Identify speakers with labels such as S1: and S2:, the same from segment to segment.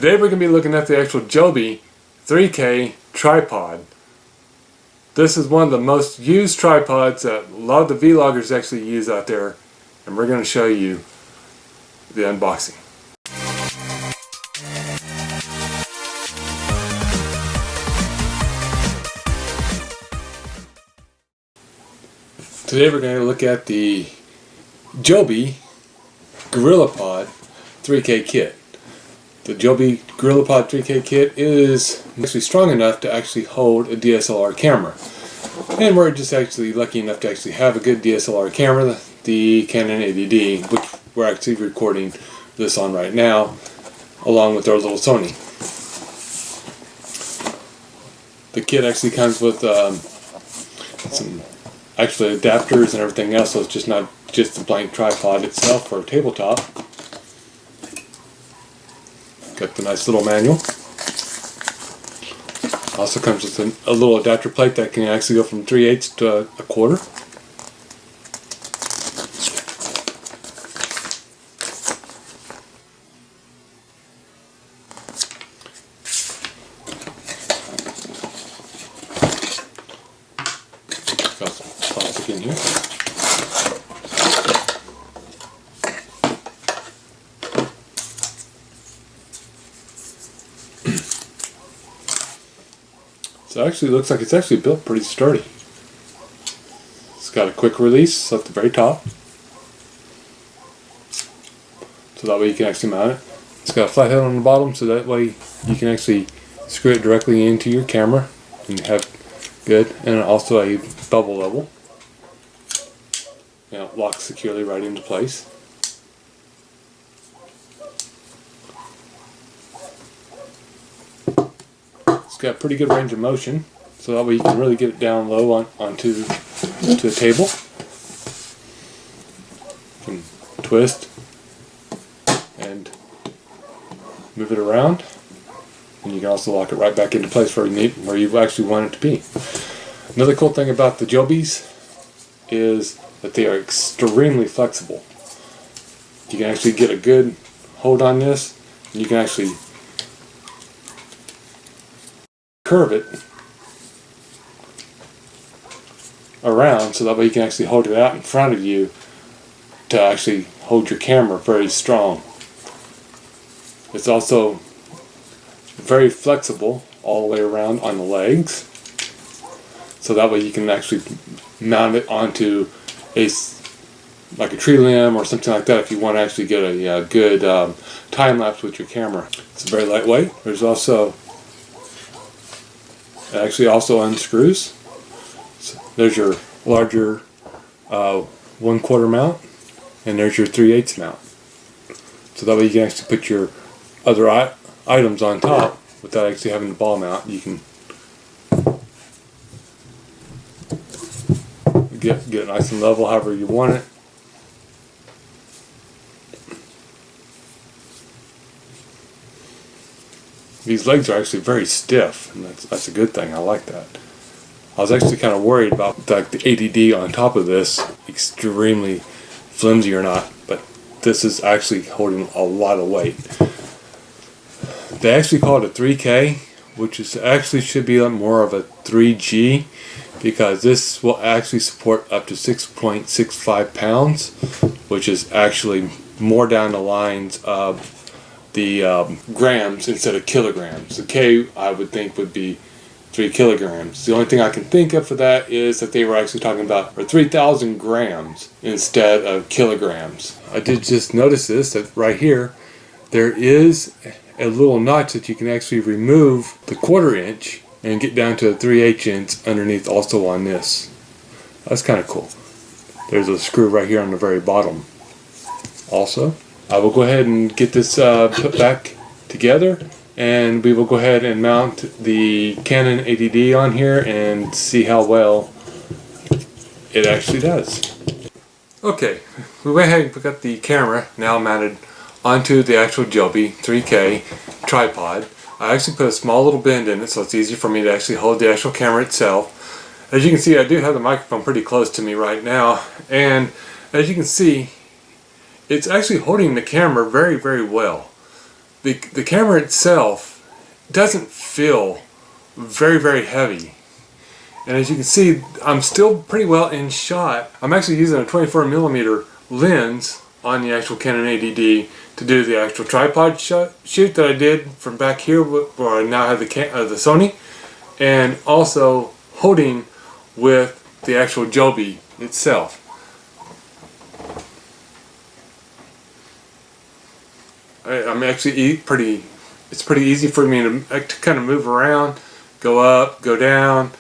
S1: Today we're going to be looking at the actual Joby 3K tripod. This is one of the most used tripods that a lot of the vloggers actually use out there, and we're going to show you the unboxing. Today we're going to look at the Joby Gorillapod 3K kit. The Joby Gorillapod 3K kit is actually strong enough to actually hold a DSLR camera. And we're just actually lucky enough to actually have a good DSLR camera, the Canon 80D, which we're actually recording this on right now, along with our little Sony. The kit actually comes with some actually adapters and everything else, so it's just not just the blank tripod itself for a tabletop. Got the nice little manual. Also comes with a little adapter plate that can actually go from 3/8 to a quarter. Got some plastic in here. So it actually looks like it's actually built pretty sturdy. It's got a quick release at the very top, so that way you can actually mount it. It's got a flat head on the bottom, so that way you can actually screw it directly into your camera and have good, and also a bubble level. You know, it locks securely right into place. Got pretty good range of motion, so that way you can really get it down low onto the table. You can twist and move it around, and you can also lock it right back into place where you actually want it to be. Another cool thing about the Jobys is that they are extremely flexible. You can actually get a good hold on this, and you can actually curve it around, so that way you can actually hold it out in front of you to actually hold your camera very strong. It's also very flexible all the way around on the legs, so that way you can actually mount it onto like a tree limb or something like that if you want to actually get a good time lapse with your camera. It's very lightweight. There's also it actually also unscrews. So there's your larger 1/4 mount, and there's your 3/8 mount. So that way you can actually put your other items on top without actually having the ball mount. You can get it nice and level however you want it. These legs are actually very stiff, and that's a good thing. I like that. I was actually kind of worried about the 80D on top of this, extremely flimsy or not, but this is actually holding a lot of weight. They actually call it a 3K, which is actually should be more of a 3G, because this will actually support up to 6.65 pounds, which is actually more down the lines of the grams instead of kilograms. The K, I would think, would be 3 kilograms. The only thing I can think of for that is that they were actually talking about 3,000 grams instead of kilograms. I did just notice this, that right here there is a little notch that you can actually remove the 1/4 inch and get down to a 3/8 inch underneath also on this. That's kind of cool. There's a screw right here on the very bottom also. I will go ahead and get this put back together, and we will go ahead and mount the Canon 80D on here and see how well it actually does. Okay, we went ahead and got the camera now mounted onto the actual Joby 3K tripod. I actually put a small little bend in it so it's easy for me to actually hold the actual camera itself. As you can see, I do have the microphone pretty close to me right now, and as you can see, it's actually holding the camera very, very well. the camera itself doesn't feel very heavy. And as you can see, I'm still pretty well in shot. I'm actually using a 24mm lens on the actual Canon 80D to do the actual tripod shoot that I did from back here where I now have the Sony, and also holding with the actual Joby itself. I'm actually it's pretty easy for me to kind of move around, go up, go down,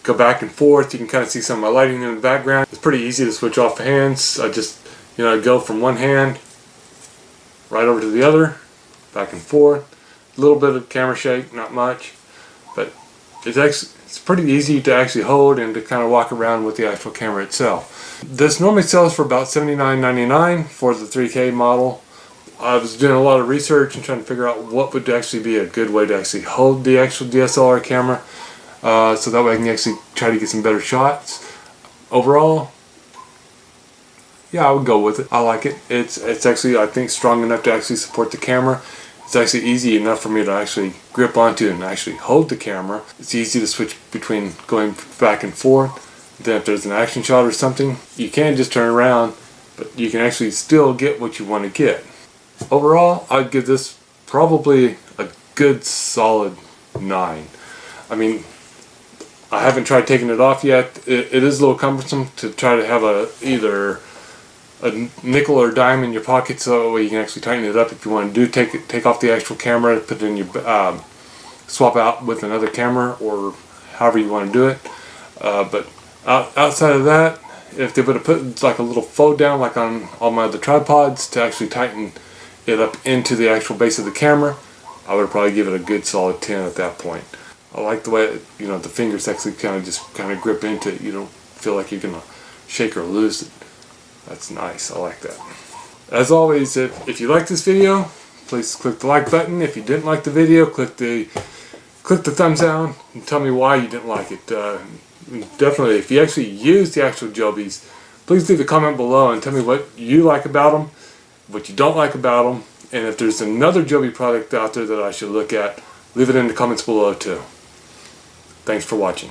S1: go back and forth. You can kind of see some of my lighting in the background. It's pretty easy to switch off the hands. I just, go from one hand right over to the other, back and forth. A little bit of camera shake, not much, but it's pretty easy to actually hold and to kind of walk around with the actual camera itself. This normally sells for about $79.99 for the 3K model. I was doing a lot of research and trying to figure out what would actually be a good way to actually hold the actual DSLR camera, so that way I can actually try to get some better shots. Overall, yeah, I would go with it. I like it. It's actually, I think, strong enough to actually support the camera. It's actually easy enough for me to actually grip onto and actually hold the camera. It's easy to switch between going back and forth. Then if there's an action shot or something, you can just turn around, but you can actually still get what you want to get. Overall, I'd give this probably a good solid 9. I mean, I haven't tried taking it off yet. It is a little cumbersome to try to have either a nickel or dime in your pocket, so that way you can actually tighten it up if you want to take off the actual camera, put it in your swap out with another camera, or however you want to do it. But outside of that, if they would have put like a little fold down like on all my other tripods to actually tighten it up into the actual base of the camera, I would probably give it a good solid 10 at that point. I like the way the fingers actually kind of grip into it. You don't feel like you're gonna shake or lose it. That's nice. I like that. As always, if you like this video, please click the like button. If you didn't like the video, click the thumbs down and tell me why you didn't like it. Definitely, if you actually use the actual Jobys, please leave a comment below and tell me what you like about them, what you don't like about them, and if there's another Joby product out there that I should look at, leave it in the comments below too. Thanks for watching.